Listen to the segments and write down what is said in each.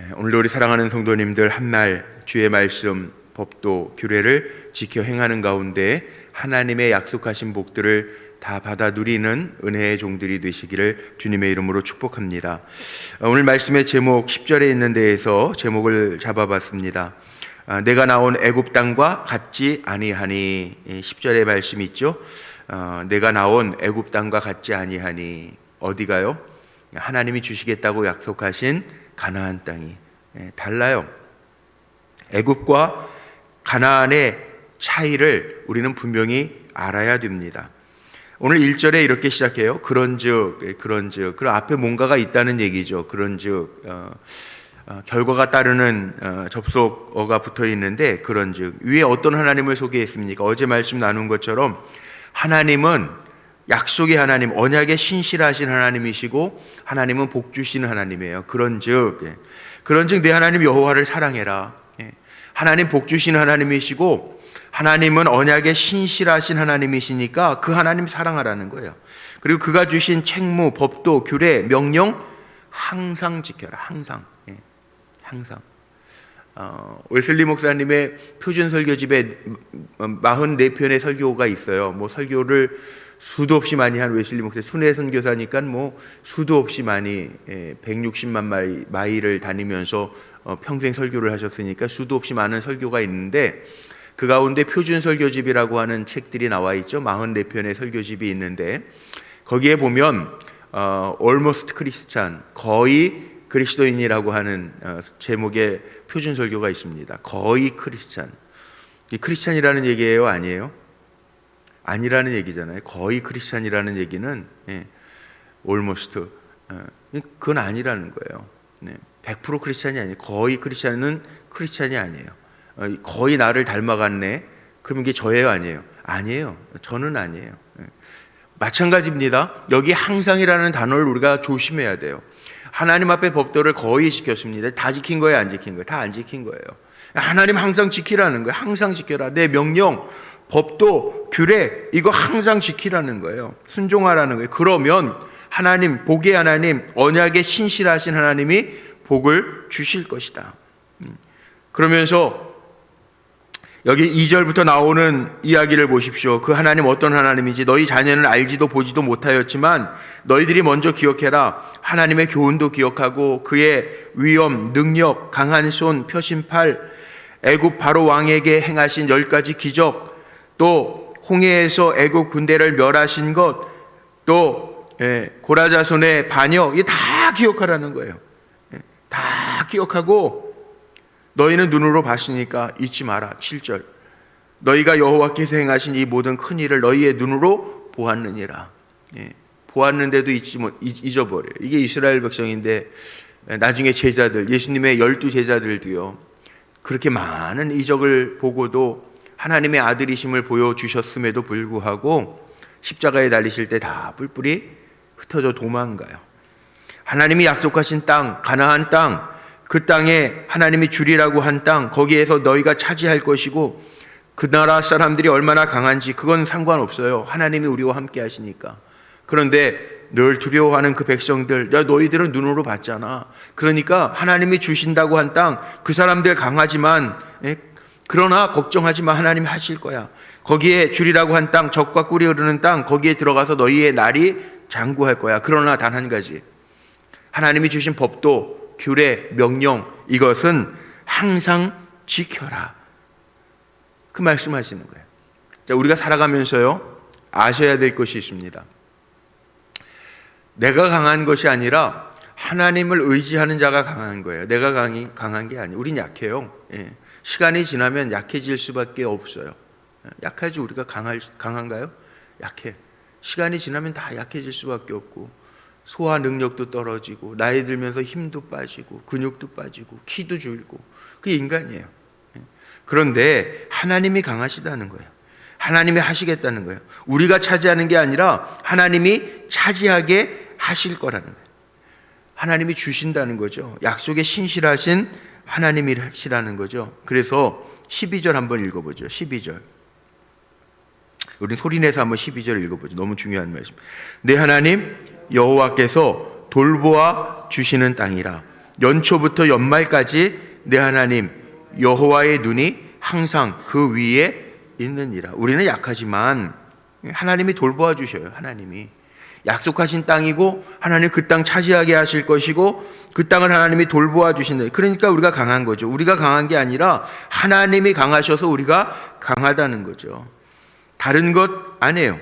오늘도 우리 사랑하는 성도님들 한날 주의 말씀, 법도, 규례를 지켜 행하는 가운데 하나님의 약속하신 복들을 다 받아 누리는 은혜의 종들이 되시기를 주님의 이름으로 축복합니다. 오늘 말씀의 제목 10절에 있는 데에서 제목을 잡아봤습니다. 내가 나온 애굽 땅과 같지 아니하니. 10절의 말씀이 있죠. 내가 나온 애굽 땅과 같지 아니하니. 어디가요? 하나님이 주시겠다고 약속하신 가나안 땅이 달라요. 애굽과 가나안의 차이를 우리는 분명히 알아야 됩니다. 오늘 1절에 이렇게 시작해요. 그런즉. 그럼 앞에 뭔가가 있다는 얘기죠. 그런즉 결과가 따르는 접속어가 붙어 있는데, 그런즉 위에 어떤 하나님을 소개했습니까? 어제 말씀 나눈 것처럼 하나님은 약속의 하나님, 언약의 신실하신 하나님이시고 하나님은 복 주시는 하나님이에요. 그런즉 내 하나님 여호와를 사랑해라. 하나님 복 주시는 하나님이시고 하나님은 언약의 신실하신 하나님이시니까 그 하나님 사랑하라는 거예요. 그리고 그가 주신 책무, 법도, 규례, 명령 항상 지켜라. 항상. 웨슬리 목사님의 표준 설교집에 44편의 설교가 있어요. 설교를 수도 없이 많이 한 웨슬리 목사, 순회 선교사니까 수도 없이 많이 160만 마일을 다니면서 평생 설교를 하셨으니까 수도 없이 많은 설교가 있는데, 그 가운데 표준 설교집이라고 하는 책들이 나와 있죠. 44편의 설교집이 있는데, 거기에 보면 Almost Christian, 거의 그리스도인이라고 하는 제목의 표준 설교가 있습니다. 거의 크리스찬. 이 크리스찬이라는 얘기예요, 아니에요? 아니라는 얘기잖아요. 거의 크리스찬이라는 얘기는 almost, 그건 아니라는 거예요. 100% 크리스찬이 아니에요. 거의 크리스찬은 크리스찬이 아니에요. 거의 나를 닮아갔네. 그럼 이게 저예요, 아니에요? 아니에요. 저는 아니에요. 마찬가지입니다. 여기 항상이라는 단어를 우리가 조심해야 돼요. 하나님 앞에 법도를 거의 지켰습니다. 다 지킨 거예요, 안 지킨 거예요? 다 안 지킨 거예요. 하나님 항상 지키라는 거예요. 항상 지켜라. 내 명령, 법도, 규례, 이거 항상 지키라는 거예요. 순종하라는 거예요. 그러면 하나님, 복의 하나님, 언약에 신실하신 하나님이 복을 주실 것이다. 그러면서 여기 2절부터 나오는 이야기를 보십시오. 그 하나님 어떤 하나님인지 너희 자녀는 알지도 보지도 못하였지만 너희들이 먼저 기억해라. 하나님의 교훈도 기억하고 그의 위엄, 능력, 강한 손, 표심팔, 애굽 바로 왕에게 행하신 10가지 기적, 또 홍해에서 애굽 군대를 멸하신 것, 또 고라자손의 반역, 이게 다 기억하라는 거예요. 다 기억하고 너희는 눈으로 봤으니까 잊지 마라. 7절, 너희가 여호와께서 행하신 이 모든 큰 일을 너희의 눈으로 보았느니라. 보았는데도 잊어버려요. 이게 이스라엘 백성인데, 나중에 제자들, 예수님의 12 제자들도요, 그렇게 많은 이적을 보고도 하나님의 아들이심을 보여주셨음에도 불구하고 십자가에 달리실 때 다 뿔뿔이 흩어져 도망가요. 하나님이 약속하신 땅, 가나안 땅, 그 땅에 하나님이 주리라고 한 땅, 거기에서 너희가 차지할 것이고 그 나라 사람들이 얼마나 강한지 그건 상관없어요. 하나님이 우리와 함께 하시니까. 그런데 늘 두려워하는 그 백성들, 야, 너희들은 눈으로 봤잖아. 그러니까 하나님이 주신다고 한 땅, 그 사람들 강하지만 그러나 걱정하지 마. 하나님이 하실 거야. 거기에 주리라고 한 땅, 젖과 꿀이 흐르는 땅, 거기에 들어가서 너희의 날이 장구할 거야. 그러나 단 한 가지, 하나님이 주신 법도, 규례, 명령, 이것은 항상 지켜라. 그 말씀하시는 거예요. 자, 우리가 살아가면서요, 아셔야 될 것이 있습니다. 내가 강한 것이 아니라 하나님을 의지하는 자가 강한 거예요. 내가 강한 게 아니에요. 우린 약해요. 시간이 지나면 약해질 수밖에 없어요. 약하지. 우리가 강한가요? 약해. 시간이 지나면 다 약해질 수밖에 없고, 소화 능력도 떨어지고, 나이 들면서 힘도 빠지고, 근육도 빠지고, 키도 줄고, 그게 인간이에요. 그런데 하나님이 강하시다는 거예요. 하나님이 하시겠다는 거예요. 우리가 차지하는 게 아니라 하나님이 차지하게 하실 거라는 거예요. 하나님이 주신다는 거죠. 약속에 신실하신 하나님이시라는 거죠. 그래서 12절 한번 읽어보죠. 12절. 우리 소리내서 한번 12절 읽어보죠. 너무 중요한 말씀. 내 하나님 여호와께서 돌보아 주시는 땅이라. 연초부터 연말까지 내 하나님 여호와의 눈이 항상 그 위에 있느니라. 우리는 약하지만 하나님이 돌보아 주셔요. 하나님이 약속하신 땅이고 하나님 그 땅 차지하게 하실 것이고 그 땅을 하나님이 돌보아 주신다. 그러니까 우리가 강한 거죠. 우리가 강한 게 아니라 하나님이 강하셔서 우리가 강하다는 거죠. 다른 것 아니에요.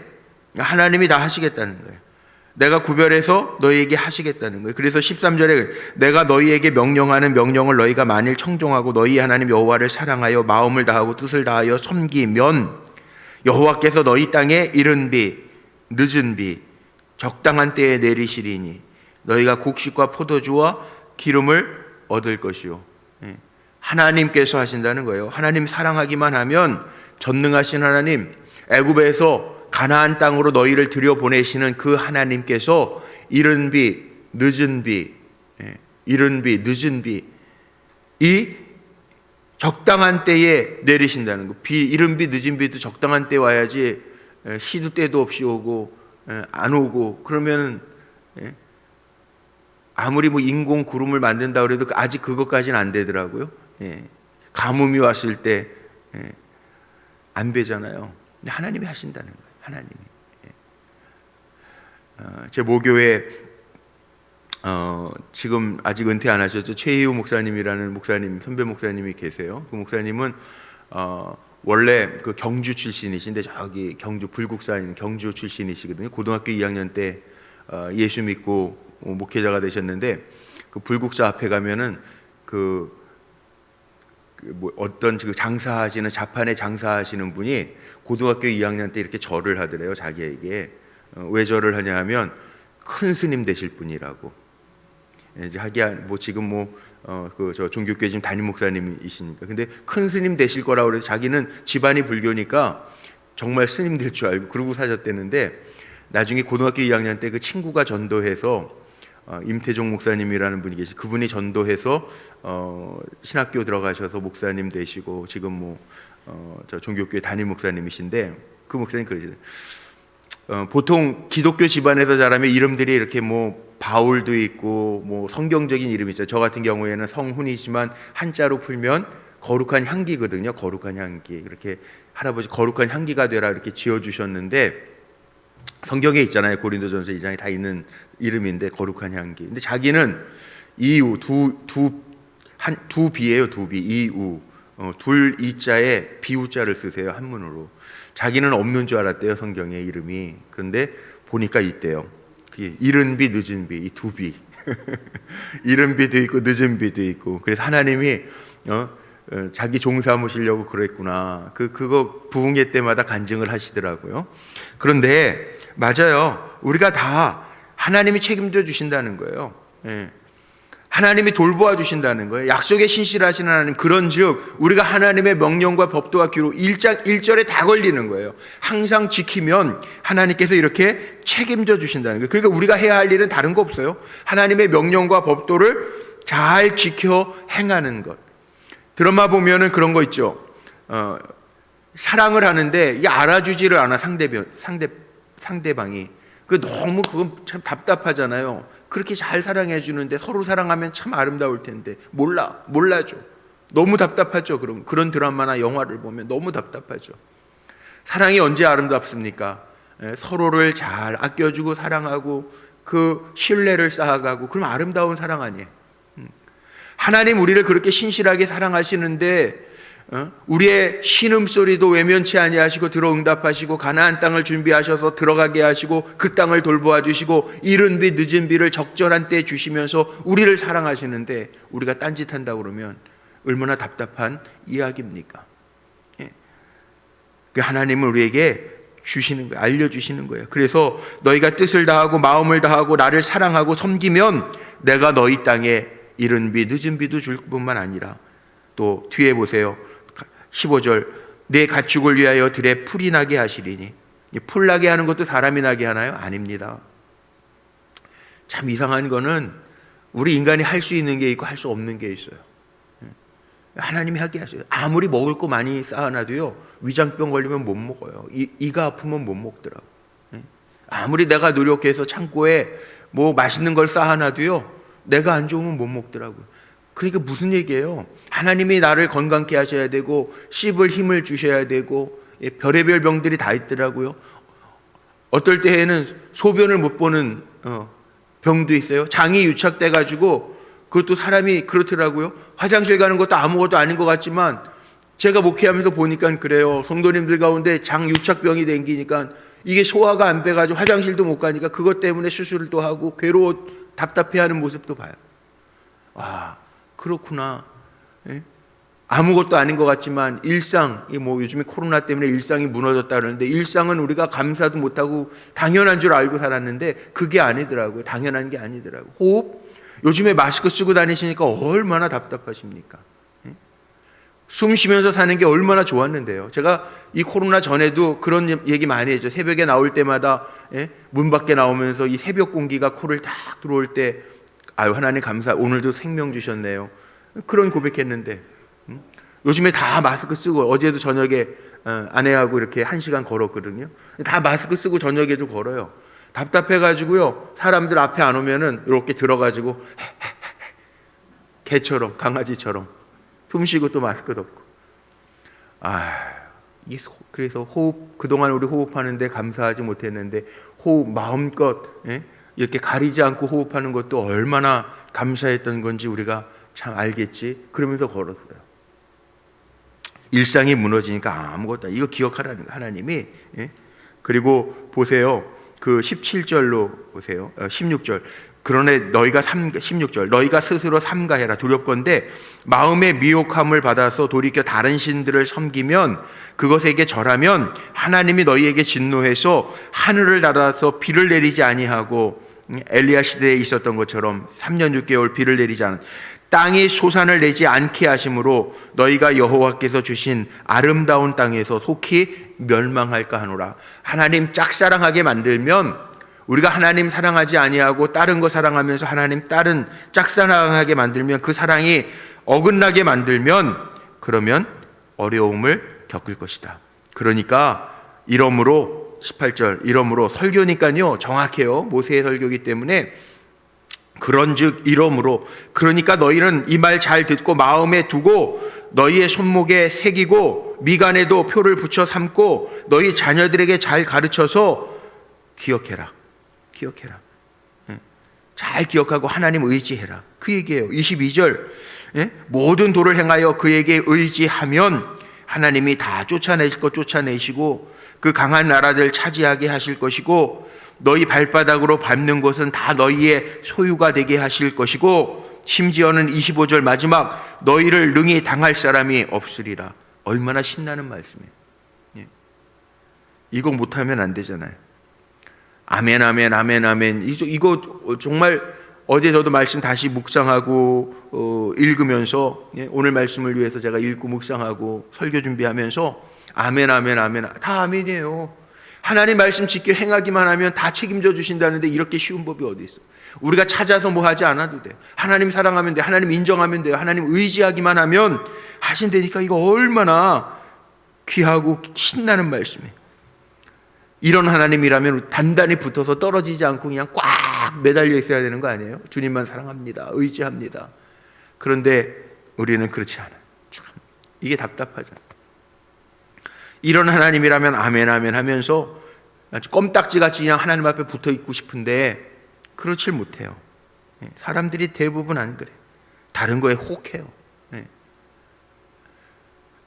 하나님이 다 하시겠다는 거예요. 내가 구별해서 너희에게 하시겠다는 거예요. 그래서 13절에 내가 너희에게 명령하는 명령을 너희가 만일 청종하고 너희 하나님 여호와를 사랑하여 마음을 다하고 뜻을 다하여 섬기면 여호와께서 너희 땅에 이른 비 늦은 비 적당한 때에 내리시리니 너희가 곡식과 포도주와 기름을 얻을 것이요. 하나님께서 하신다는 거예요. 하나님 사랑하기만 하면 전능하신 하나님, 애굽에서 가나안 땅으로 너희를 들여보내시는 그 하나님께서 이른 비, 늦은 비, 이른 비, 늦은 비, 이 적당한 때에 내리신다는 거. 이른 비, 늦은 비도 적당한 때 와야지 시도 때도 없이 오고 안 오고 그러면 아무리 뭐 인공 구름을 만든다 그래도 아직 그것까지는 안 되더라고요. 가뭄이 왔을 때 안 되잖아요. 근데 하나님이 하신다는 거예요. 하나님이. 제 모교회 지금 아직 은퇴 안 하셨죠. 최희우 목사님이라는 목사님, 선배 목사님이 계세요. 그 목사님은 원래 그 경주 출신이신데 저기 경주 불국사에 있는 경주 출신이시거든요. 고등학교 2학년 때 예수 믿고 목회자가 되셨는데 그 불국사 앞에 가면은 뭐 어떤 그 장사하시는 자판에 장사하시는 분이 고등학교 2학년 때 이렇게 절을 하더래요. 자기에게 왜 절을 하냐 하면 큰 스님 되실 분이라고. 이제 하기야 뭐 지금 뭐 그 저 종교교회 지금 담임 목사님이시니까. 근데 큰 스님 되실 거라고 그래서 자기는 집안이 불교니까 정말 스님 될 줄 알고 그러고 사셨대는데 나중에 고등학교 2학년 때 그 친구가 전도해서 임태종 목사님이라는 분이 계시. 그분이 전도해서 신학교 들어가셔서 목사님 되시고 지금 뭐 저 종교교회 담임 목사님이신데 그 목사님 그러시대요. 보통 기독교 집안에서 자라면 이름들이 이렇게 뭐 바울도 있고 뭐 성경적인 이름이 있죠. 저 같은 경우에는 성훈이지만 한자로 풀면 거룩한 향기거든요. 거룩한 향기. 이렇게 할아버지 거룩한 향기가 되라 이렇게 지어주셨는데 성경에 있잖아요. 고린도전서 2장에 다 있는 이름인데 거룩한 향기. 근데 자기는 이우 두 비예요. 두 비. 이우 둘 이자에 비우자를 쓰세요. 한문으로. 자기는 없는 줄 알았대요. 성경에 이름이. 그런데 보니까 있대요. 이른 비 늦은 비 이 두 비. 이른 비도 있고 늦은 비도 있고. 그래서 하나님이 자기 종 삼으시려고 그랬구나. 그거 부흥회 때마다 간증을 하시더라고요. 그런데 맞아요. 우리가 다 하나님이 책임져 주신다는 거예요. 하나님이 돌보아 주신다는 거예요. 약속에 신실하신 하나님. 그런즉 우리가 하나님의 명령과 법도와 규로 1절에 다 걸리는 거예요. 항상 지키면 하나님께서 이렇게 책임져 주신다는 거예요. 그러니까 우리가 해야 할 일은 다른 거 없어요. 하나님의 명령과 법도를 잘 지켜 행하는 것. 드라마 보면은 그런 거 있죠. 사랑을 하는데 이게 알아주지를 않아. 상대방이. 너무 그건 참 답답하잖아요. 그렇게 잘 사랑해 주는데 서로 사랑하면 참 아름다울 텐데 몰라줘. 너무 답답하죠. 그런 드라마나 영화를 보면 너무 답답하죠. 사랑이 언제 아름답습니까? 서로를 잘 아껴주고 사랑하고 그 신뢰를 쌓아가고 그럼 아름다운 사랑 아니에요. 하나님 우리를 그렇게 신실하게 사랑하시는데 우리의 신음소리도 외면치 아니하시고 들어 응답하시고 가나안 땅을 준비하셔서 들어가게 하시고 그 땅을 돌보아 주시고 이른 비 늦은 비를 적절한 때에 주시면서 우리를 사랑하시는데 우리가 딴짓한다고 그러면 얼마나 답답한 이야기입니까? 하나님은 우리에게 주시는 거예요. 알려주시는 거예요. 그래서 너희가 뜻을 다하고 마음을 다하고 나를 사랑하고 섬기면 내가 너희 땅에 이른 비 늦은 비도 줄 뿐만 아니라 또 뒤에 보세요. 15절 내 가축을 위하여 들에 풀이 나게 하시리니. 풀 나게 하는 것도 사람이 나게 하나요? 아닙니다. 참 이상한 거는 우리 인간이 할 수 있는 게 있고 할 수 없는 게 있어요. 하나님이 하게 하셔요. 아무리 먹을 거 많이 쌓아놔도요 위장병 걸리면 못 먹어요. 이가 아프면 못 먹더라고. 아무리 내가 노력해서 창고에 뭐 맛있는 걸 쌓아놔도요 내가 안 좋으면 못 먹더라고요. 그러니까 무슨 얘기예요? 하나님이 나를 건강케 하셔야 되고 씹을 힘을 주셔야 되고 별의별 병들이 다 있더라고요. 어떨 때에는 소변을 못 보는 병도 있어요. 장이 유착돼 가지고 그것도 사람이 그렇더라고요. 화장실 가는 것도 아무것도 아닌 것 같지만 제가 목회하면서 보니까 그래요. 성도님들 가운데 장 유착병이 생기니까 이게 소화가 안 돼가지고 화장실도 못 가니까 그것 때문에 수술을 또 하고 괴로워 답답해하는 모습도 봐요. 아, 그렇구나. 예? 아무것도 아닌 것 같지만 일상, 뭐 요즘에 코로나 때문에 일상이 무너졌다 그러는데 일상은 우리가 감사도 못하고 당연한 줄 알고 살았는데 그게 아니더라고요. 당연한 게 아니더라고요. 호흡? 요즘에 마스크 쓰고 다니시니까 얼마나 답답하십니까? 예? 숨 쉬면서 사는 게 얼마나 좋았는데요. 제가 이 코로나 전에도 그런 얘기 많이 했죠. 새벽에 나올 때마다 문 밖에 나오면서 이 새벽 공기가 코를 딱 들어올 때 아유 하나님 감사, 오늘도 생명 주셨네요. 그런 고백했는데 요즘에 다 마스크 쓰고 어제도 저녁에 아내하고 이렇게 1시간 걸었거든요. 다 마스크 쓰고 저녁에도 걸어요. 답답해가지고요. 사람들 앞에 안 오면은 이렇게 들어가지고 개처럼 강아지처럼 숨 쉬고 또 마스크 덮고. 그래서 호흡, 그동안 우리 호흡하는데 감사하지 못했는데 호흡 마음껏 이렇게 가리지 않고 호흡하는 것도 얼마나 감사했던 건지 우리가 참 알겠지. 그러면서 걸었어요. 일상이 무너지니까 아무것도 이거 기억하라는 거 하나님이. 그리고 보세요. 그 17절로 보세요. 16절. 그러나 너희가 16절 너희가 스스로 삼가해라. 두렵건대 마음의 미혹함을 받아서 돌이켜 다른 신들을 섬기면 그것에게 절하면 하나님이 너희에게 진노해서 하늘을 닫아서 비를 내리지 아니하고 엘리야 시대에 있었던 것처럼 3년 6개월 비를 내리지 않은 땅이 소산을 내지 않게 하심으로 너희가 여호와께서 주신 아름다운 땅에서 속히 멸망할까 하노라. 하나님 짝사랑하게 만들면 우리가 하나님 사랑하지 아니하고 다른 거 사랑하면서 하나님 다른 짝사랑하게 만들면 그 사랑이 어긋나게 만들면 그러면 어려움을 겪을 것이다. 그러니까 이러므로 18절 이러므로 설교니까요 정확해요. 모세의 설교이기 때문에 그런즉 이러므로 그러니까 너희는 이 말 잘 듣고 마음에 두고 너희의 손목에 새기고 미간에도 표를 붙여 삼고 너희 자녀들에게 잘 가르쳐서 기억해라. 잘 기억하고 하나님 의지해라. 그 얘기예요. 22절 모든 도를 행하여 그에게 의지하면 하나님이 다 쫓아내실 것 쫓아내시고 그 강한 나라들 차지하게 하실 것이고 너희 발바닥으로 밟는 것은 다 너희의 소유가 되게 하실 것이고 심지어는 25절 마지막 너희를 능히 당할 사람이 없으리라. 얼마나 신나는 말씀이에요. 이거 못하면 안 되잖아요. 아멘 아멘 아멘 아멘. 이거 정말 어제 저도 말씀 다시 묵상하고 읽으면서 오늘 말씀을 위해서 제가 읽고 묵상하고 설교 준비하면서 아멘 아멘 아멘 다 아멘이에요. 하나님 말씀 지켜 행하기만 하면 다 책임져 주신다는데 이렇게 쉬운 법이 어디 있어. 우리가 찾아서 뭐 하지 않아도 돼. 하나님 사랑하면 돼. 하나님 인정하면 돼요. 하나님 의지하기만 하면 하신다니까. 이거 얼마나 귀하고 신나는 말씀이에요. 이런 하나님이라면 단단히 붙어서 떨어지지 않고 그냥 꽉 매달려 있어야 되는 거 아니에요? 주님만 사랑합니다. 의지합니다. 그런데 우리는 그렇지 않아요. 참 이게 답답하잖아요. 이런 하나님이라면 아멘 아멘 하면서 껌딱지같이 그냥 하나님 앞에 붙어 있고 싶은데 그렇질 못해요. 사람들이 대부분 안 그래. 다른 거에 혹해요.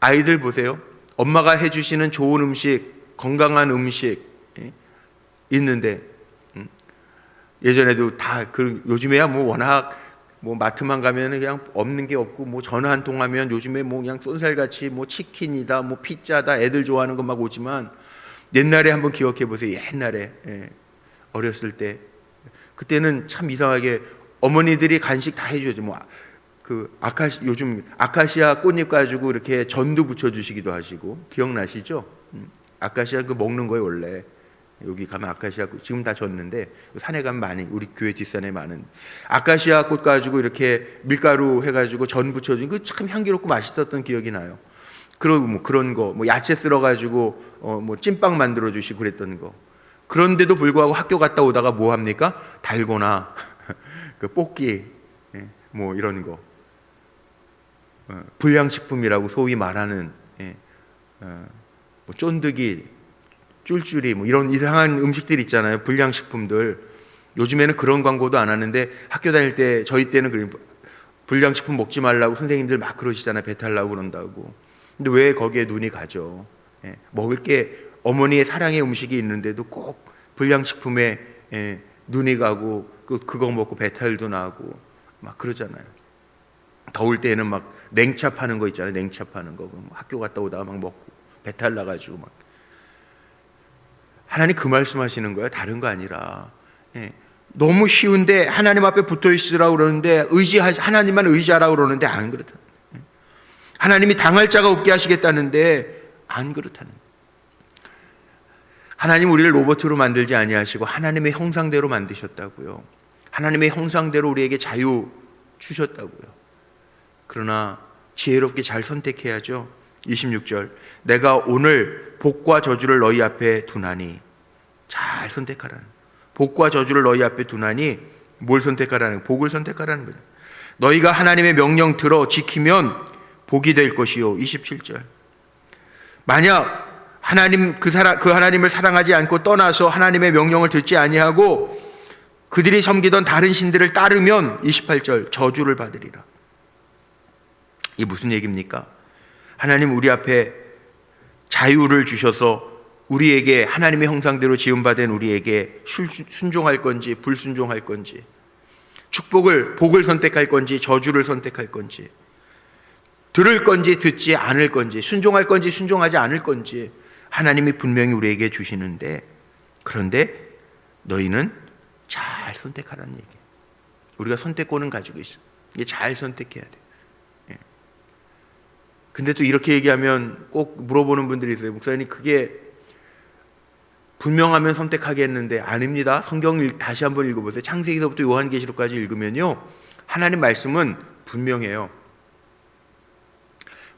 아이들 보세요. 엄마가 해주시는 좋은 음식, 건강한 음식 있는데 예전에도 다 요즘에야 뭐 워낙 뭐 마트만 가면 그냥 없는 게 없고 뭐 전화 한 통 하면 요즘에 뭐 그냥 쏜살같이 뭐 치킨이다 뭐 피자다 애들 좋아하는 거 막 오지만 옛날에 한번 기억해 보세요. 옛날에 어렸을 때 그때는 참 이상하게 어머니들이 간식 다 해줘야죠. 뭐 그 요즘 아카시아 꽃잎 가지고 이렇게 전도 부쳐주시기도 하시고 기억나시죠? 아카시아 그 먹는 거예요 원래. 여기 가면 아카시아 꽃 지금 다 졌는데 산에 가면 많이 우리 교회 뒷산에 많은 아카시아 꽃 가지고 이렇게 밀가루 해가지고 전 부쳐준 그 참 향기롭고 맛있었던 기억이 나요. 그리고 뭐 그런 거 뭐 야채 썰어 가지고 뭐 찐빵 만들어 주시고 그랬던 거. 그런데도 불구하고 학교 갔다 오다가 뭐 합니까? 달고나 그 뽑기 뭐 이런 거, 불량식품이라고 소위 말하는 뭐 쫀득이, 쫄쫄이 뭐 이런 이상한 음식들 있잖아요. 불량식품들. 요즘에는 그런 광고도 안 하는데 학교 다닐 때 저희 때는 그런 불량식품 먹지 말라고 선생님들 막 그러시잖아요. 배탈 나고 그런다고. 근데 왜 거기에 눈이 가죠? 먹을 게 어머니의 사랑의 음식이 있는데도 꼭 불량식품에 눈이 가고 그거 먹고 배탈도 나고 막 그러잖아요. 더울 때는 막 냉차 파는 거 있잖아요. 냉차 파는 거 학교 갔다 오다가 막 먹고 배탈 나가지고 막. 하나님 그 말씀하시는 거예요. 다른 거 아니라 너무 쉬운데 하나님 앞에 붙어 있으라고 그러는데 하나님만 의지하라고 그러는데 안 그렇다. 하나님이 당할 자가 없게 하시겠다는데 안 그렇다는. 하나님 우리를 로봇으로 만들지 아니하시고 하나님의 형상대로 만드셨다고요. 하나님의 형상대로 우리에게 자유 주셨다고요. 그러나 지혜롭게 잘 선택해야죠. 26절, 내가 오늘 복과 저주를 너희 앞에 두나니. 잘 선택하라는. 복과 저주를 너희 앞에 두나니 뭘 선택하라는 거예요? 복을 선택하라는 거예요. 너희가 하나님의 명령 들어 지키면 복이 될 것이요. 27절, 만약 하나님 그 하나님을 사랑하지 않고 떠나서 하나님의 명령을 듣지 아니하고 그들이 섬기던 다른 신들을 따르면 28절, 저주를 받으리라. 이게 무슨 얘기입니까? 하나님 우리 앞에 자유를 주셔서 우리에게 하나님의 형상대로 지음받은 우리에게 순종할 건지 불순종할 건지, 복을 선택할 건지 저주를 선택할 건지, 들을 건지 듣지 않을 건지, 순종할 건지 순종하지 않을 건지 하나님이 분명히 우리에게 주시는데, 그런데 너희는 잘 선택하라는 얘기예요. 우리가 선택권은 가지고 있어. 이게 잘 선택해야 돼. 근데 또 이렇게 얘기하면 꼭 물어보는 분들이 있어요. 목사님 그게 분명하면 선택하겠는데 아닙니다. 성경 다시 한번 읽어보세요. 창세기서부터 요한계시록까지 읽으면요, 하나님 말씀은 분명해요.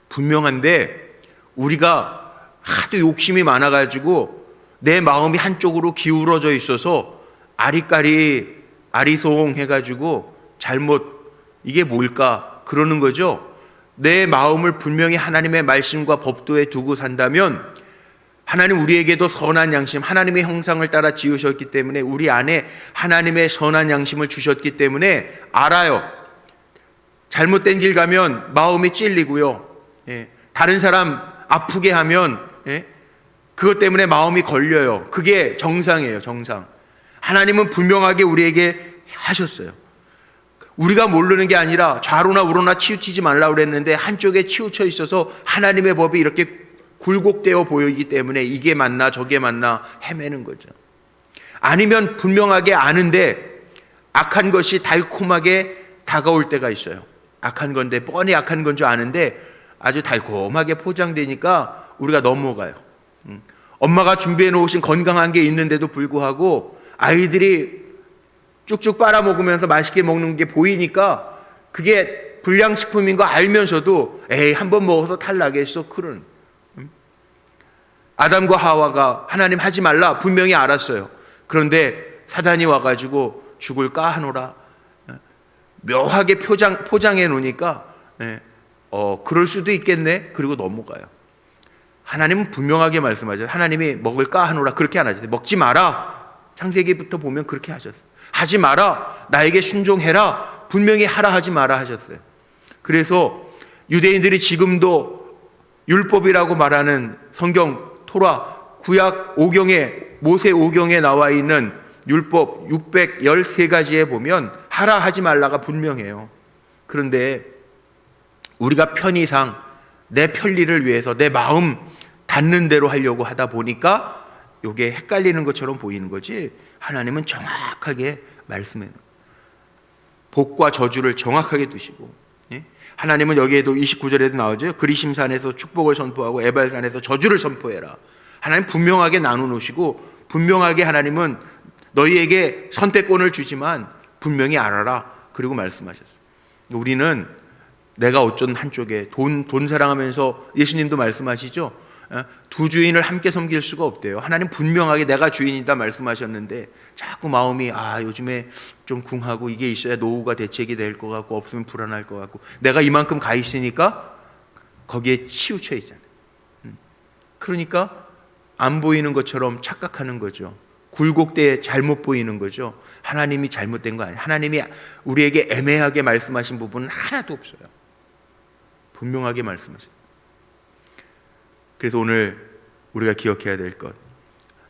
분명한데 우리가 하도 욕심이 많아가지고 내 마음이 한쪽으로 기울어져 있어서 아리까리 아리송 해가지고 잘못, 이게 뭘까 그러는 거죠. 내 마음을 분명히 하나님의 말씀과 법도에 두고 산다면 하나님 우리에게도 선한 양심, 하나님의 형상을 따라 지으셨기 때문에 우리 안에 하나님의 선한 양심을 주셨기 때문에 알아요. 잘못된 길 가면 마음이 찔리고요, 다른 사람 아프게 하면 그것 때문에 마음이 걸려요. 그게 정상이에요. 정상. 하나님은 분명하게 우리에게 하셨어요. 우리가 모르는 게 아니라 좌로나 우로나 치우치지 말라고 그랬는데 한쪽에 치우쳐 있어서 하나님의 법이 이렇게 굴곡되어 보이기 때문에 이게 맞나 저게 맞나 헤매는 거죠. 아니면 분명하게 아는데 악한 것이 달콤하게 다가올 때가 있어요. 악한 건데 뻔히 악한 건 줄 아는데 아주 달콤하게 포장되니까 우리가 넘어가요. 엄마가 준비해 놓으신 건강한 게 있는데도 불구하고 아이들이 쭉쭉 빨아먹으면서 맛있게 먹는 게 보이니까 그게 불량식품인 거 알면서도 에이 한번 먹어서 탈나겠어 그런. 아담과 하와가 하나님 하지 말라 분명히 알았어요. 그런데 사단이 와가지고 죽을까 하노라 묘하게 포장해 놓으니까 그럴 수도 있겠네 그리고 넘어가요. 하나님은 분명하게 말씀하죠. 하나님이 먹을까 하노라 그렇게 안 하셨어요. 먹지 마라. 창세기부터 보면 그렇게 하셨어요. 하지 마라. 나에게 순종해라. 분명히 하라 하지 마라 하셨어요. 그래서 유대인들이 지금도 율법이라고 말하는 성경 토라 구약 5경에 모세 5경에 나와 있는 율법 613가지에 보면 하라 하지 말라가 분명해요. 그런데 우리가 편의상 내 편리를 위해서 내 마음 닿는 대로 하려고 하다 보니까 이게 헷갈리는 것처럼 보이는 거지, 하나님은 정확하게 말씀해요. 복과 저주를 정확하게 두시고, 하나님은 여기에도 29절에도 나오죠. 그리심산에서 축복을 선포하고 에발산에서 저주를 선포해라. 하나님 분명하게 나눠 놓으시고 분명하게 하나님은 너희에게 선택권을 주지만 분명히 알아라 그리고 말씀하셨어요. 우리는 내가 어쩐 한쪽에 돈 사랑하면서 예수님도 말씀하시죠. 두 주인을 함께 섬길 수가 없대요. 하나님 분명하게 내가 주인이다 말씀하셨는데 자꾸 마음이 요즘에 좀 궁하고 이게 있어야 노후가 대책이 될 것 같고 없으면 불안할 것 같고 내가 이만큼 가 있으니까 거기에 치우쳐 있잖아요. 그러니까 안 보이는 것처럼 착각하는 거죠. 굴곡대에 잘못 보이는 거죠. 하나님이 잘못된 거 아니에요. 하나님이 우리에게 애매하게 말씀하신 부분은 하나도 없어요. 분명하게 말씀하세요. 그래서 오늘 우리가 기억해야 될 것,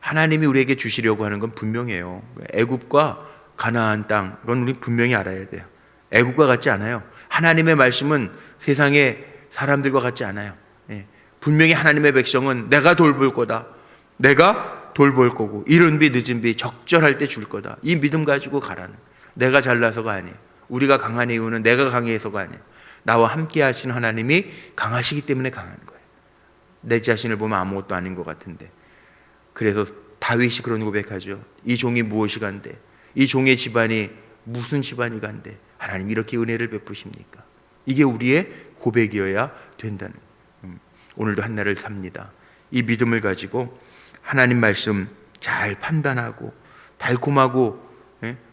하나님이 우리에게 주시려고 하는 건 분명해요. 애굽과 가나안 땅, 그건 우리 분명히 알아야 돼요. 애굽과 같지 않아요. 하나님의 말씀은 세상의 사람들과 같지 않아요. 분명히 하나님의 백성은 내가 돌볼 거다, 내가 돌볼 거고 이른 비 늦은 비 적절할 때 줄 거다, 이 믿음 가지고 가라는, 내가 잘나서가 아니에요. 우리가 강한 이유는 내가 강해서가 아니에요. 나와 함께 하신 하나님이 강하시기 때문에 강한 거예요. 내 자신을 보면 아무것도 아닌 것 같은데. 그래서 다윗이 그런 고백하죠. 이 종이 무엇이 간대, 이 종의 집안이 무슨 집안이 간대, 하나님 이렇게 은혜를 베푸십니까? 이게 우리의 고백이어야 된다는 거예요. 오늘도 한날을 삽니다. 이 믿음을 가지고 하나님 말씀 잘 판단하고 달콤하고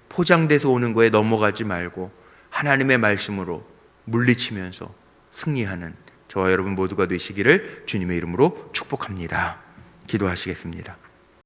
포장돼서 오는 거에 넘어가지 말고 하나님의 말씀으로 물리치면서 승리하는 저와 여러분 모두가 되시기를 주님의 이름으로 축복합니다. 기도하시겠습니다.